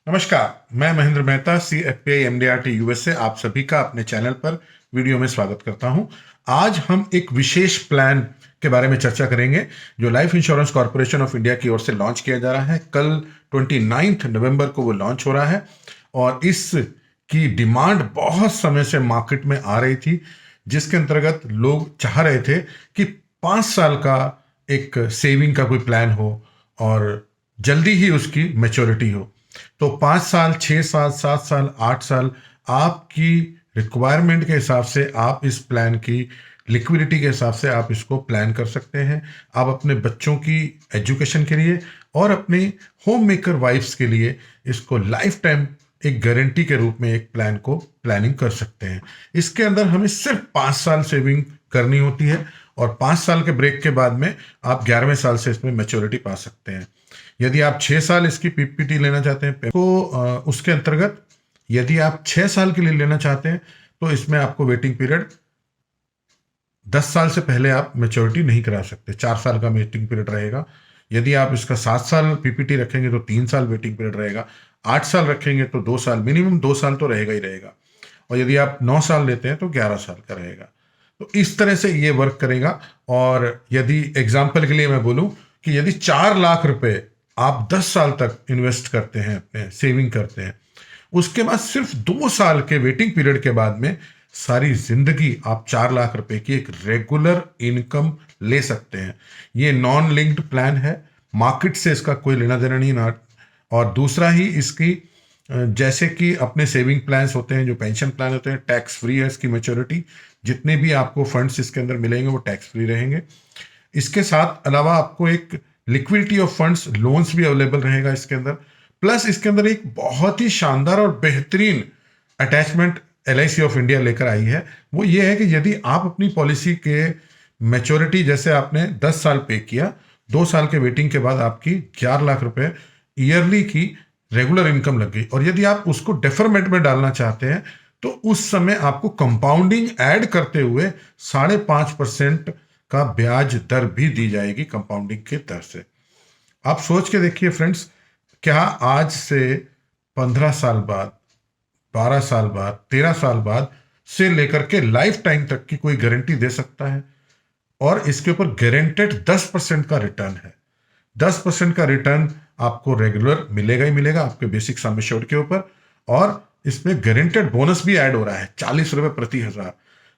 नमस्कार, मैं Mahendra Mehta CFPI MDRT USA आप सभी का अपने चैनल पर वीडियो में स्वागत करता हूं। आज हम एक विशेष प्लान के बारे में चर्चा करेंगे जो life insurance corporation of India की ओर से लॉन्च किया जा रहा है। कल 29 नवंबर को वो लॉन्च हो रहा है और इसकी डिमांड बहुत समय से मार्केट में आ रही थी, जिसके अंतर्गत लोग चाह रहे थे कि 5 साल का एक सेविंग का कोई प्लान हो और जल्दी ही उसकी मैच्योरिटी हो। तो 5 साल, 6 साल, 7 साल, 8 साल आपकी रिक्वायरमेंट के हिसाब से आप इस प्लान की लिक्विडिटी के हिसाब से आप इसको प्लान कर सकते हैं। आप अपने बच्चों की एजुकेशन के लिए और अपनी होम मेकर वाइफ्स के लिए इसको लाइफ टाइम एक गारंटी के रूप में एक प्लान को प्लानिंग कर सकते हैं। इसके अंदर हमें सिर्फ 5 साल सेविंग करनी होती है और 5 साल के ब्रेक के बाद में आप 11वें साल से इसमें मैच्योरिटी पा सकते हैं। यदि आप 6 साल इसकी पीपीटी लेना चाहते हैं तो उसके अंतर्गत यदि आप 6 साल के लिए लेना चाहते हैं तो इसमें आपको वेटिंग पीरियड 10 साल से पहले आप मैच्योरिटी नहीं करा सकते, 4 साल का वेटिंग पीरियड रहेगा। यदि आप इसका 7 साल पीपीटी रखेंगे तो 3 साल वेटिंग पीरियड रहेगा। 8 साल रखेंगे तो 2 साल, मिनिमम 2 साल तो रहेगा ही रहेगा। और यदि आप 9 साल लेते हैं तो 11 साल का रहेगा। तो इस तरह से ये वर्क करेगा। और यदि एग्जाम्पल के लिए मैं बोलूं कि यदि 4 लाख रुपए आप 10 साल तक इन्वेस्ट करते हैं, अपने सेविंग करते हैं, उसके बाद सिर्फ 2 साल के वेटिंग पीरियड के बाद में सारी जिंदगी आप 4 लाख रुपए की एक रेगुलर इनकम ले सकते हैं। ये नॉन लिंक्ड प्लान है, मार्केट से इसका कोई लेना देना नहीं ना। और दूसरा ही इसकी जैसे कि अपने सेविंग प्लान्स होते हैं, जो पेंशन प्लान होते हैं, टैक्स फ्री है इसकी मैच्योरिटी। जितने भी आपको फंड्स इसके अंदर मिलेंगे वो टैक्स फ्री रहेंगे। इसके साथ अलावा आपको एक लिक्विडिटी ऑफ फंड्स, लोन्स भी अवेलेबल रहेगा इसके अंदर। प्लस इसके अंदर एक बहुत ही शानदार और बेहतरीन अटैचमेंट LIC ऑफ इंडिया लेकर आई है। वो ये है कि यदि आप अपनी पॉलिसी के मैच्योरिटी, जैसे आपने 10 साल पे किया, 2 साल के वेटिंग के बाद आपकी 11 लाख रुपए ईयरली की रेगुलर इनकम लग गई, और यदि आप उसको डेफरमेंट में डालना चाहते हैं तो उस समय आपको कंपाउंडिंग ऐड करते हुए 5.5% का ब्याज दर भी दी जाएगी कंपाउंडिंग के दर से। आप सोच के देखिए फ्रेंड्स, क्या आज से 15 साल बाद, 12 साल बाद, 13 साल बाद से लेकर के लाइफ टाइम तक की कोई गारंटी दे सकता है? और इसके ऊपर गारंटेड 10% का रिटर्न है। 10% का रिटर्न आपको रेगुलर मिलेगा ही मिलेगा आपके बेसिक सम एश्योर्ड के ऊपर। और इसमें गारंटेड बोनस भी ऐड हो रहा है, 40 रुपए प्रति हजार।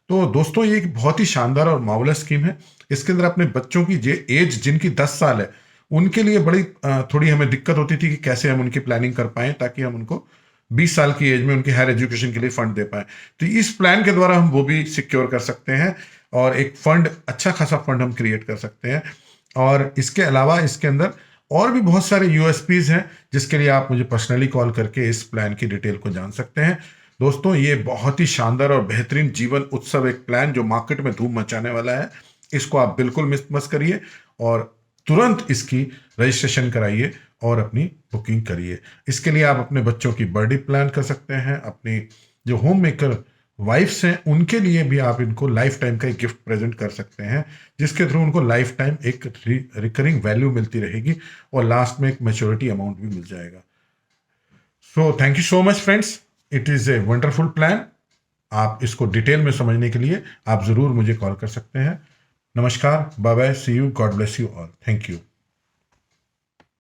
तो दोस्तों, ये एक बहुत ही शानदार और मार्वलस स्कीम है। इसके अंदर अपने बच्चों की एज जिनकी 10 साल है, उनके लिए बड़ी थोड़ी हमें दिक्कत होती थी कि कैसे हम उनकी प्लानिंग कर पाए ताकि हम उनको 20 साल की एज में उनकी हायर एजुकेशन के लिए फंड दे पाए। तो इस प्लान के द्वारा हम वो भी सिक्योर कर सकते हैं और एक फंड, अच्छा खासा फंड हम क्रिएट कर सकते हैं। और इसके अलावा इसके अंदर और भी बहुत सारे USPs हैं, जिसके लिए आप मुझे पर्सनली कॉल करके इस प्लान की डिटेल को जान सकते हैं। दोस्तों, ये बहुत ही शानदार और बेहतरीन जीवन उत्सव एक प्लान जो मार्केट में धूम मचाने वाला है, इसको आप बिल्कुल मिस मत करिए और तुरंत इसकी रजिस्ट्रेशन कराइए और अपनी बुकिंग करिए। इसके लिए आप अपने बच्चों की बर्थडे प्लान कर सकते हैं, अपनी जो होम मेकर वाइफ्स हैं उनके लिए भी आप इनको लाइफ टाइम का एक गिफ्ट प्रेजेंट कर सकते हैं, जिसके थ्रू उनको लाइफ टाइम एक रिकरिंग वैल्यू मिलती रहेगी और लास्ट में एक मैच्योरिटी अमाउंट भी मिल जाएगा। So thank you so much friends, it is a wonderful plan. आप इसको डिटेल में समझने के लिए आप ज़रूर मुझे कॉल कर सकते हैं। नमस्कार, bye bye, see you, God bless you all, thank you.